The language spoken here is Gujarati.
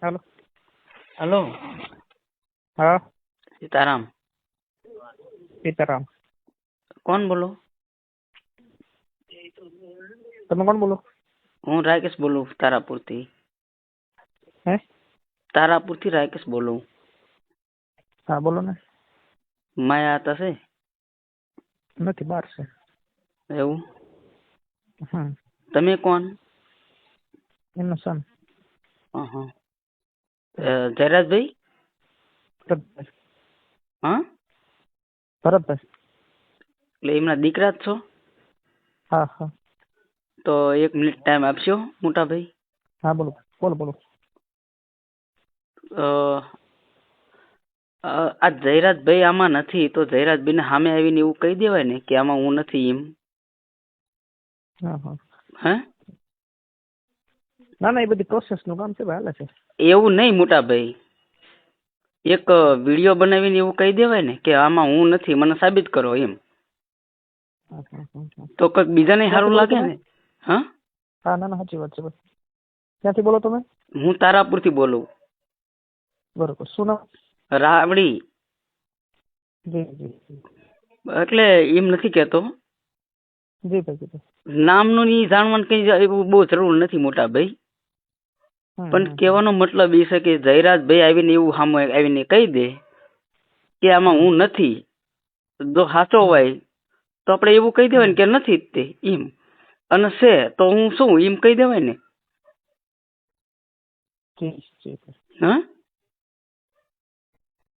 हेलो। हेलो। हाँ सीताराम। सीताराम। કોણ બોલો? તમે કોણ બોલો? હું રાકેશ બોલું તારાપુરથી. હે? તારાપુરથી રાકેશ બોલું. હા બોલો ને. માયા હતા છે નથી, બહાર છે. એવું? હમ. તમે કોણ? એમનો સન. હા. જયરાજભાઈ? ભરતભાઈ. હા, ભરતભાઈ. એટલે એમના દીકરા જ છો? હા હા. તો 1 મિનિટ ટાઈમ આપશો મોટા ભાઈ? હા બોલો બોલો બોલો. આ જયરાજભાઈ આમાં નથી, તો જયરાજભાઈને સામે આવીને એવું કહી દેવાય ને કે આમાં હું નથી એમ. હા હા. હે? ના ના, એ બધી પ્રોસેસ નું કામ છે, હાલે છે. એવું નહીં મોટા ભાઈ, એક વિડીયો બનાવીને એવું કહી દેવાય ને કે આમાં હું નથી, મને સાબિત કરો એમ. હા, હા, હા. તો કંઈક બીજાને ક્યાંથી સારું બોલો લાગે તમે? ને. હા, હા ના ના, સાચી વાત છે. બસ ક્યાંથી બોલો તમે? હું તારાપુરથી બોલું. બરોબર. શું નામ? રાવડી. જી જી જી. એટલે એમ નથી કહેતો, જી ભાઈ જી ભાઈ. નામનું ની જાણવાનું કઈ એવું બહુ જરૂર નથી મોટા ભાઈ. પણ હમ કહેવાનો મતલબ એ છે કે જયરાજભાઈ આવીને એવું સામે આવીને કહી દે કે આમાં હું નથી, જો સાચો હોય તો આપણે એવું કહી દેવાય ને કે નથી જ તે એમ, અને છે તો હું શું એમ કહી દેવાય ને. જી જી. હા.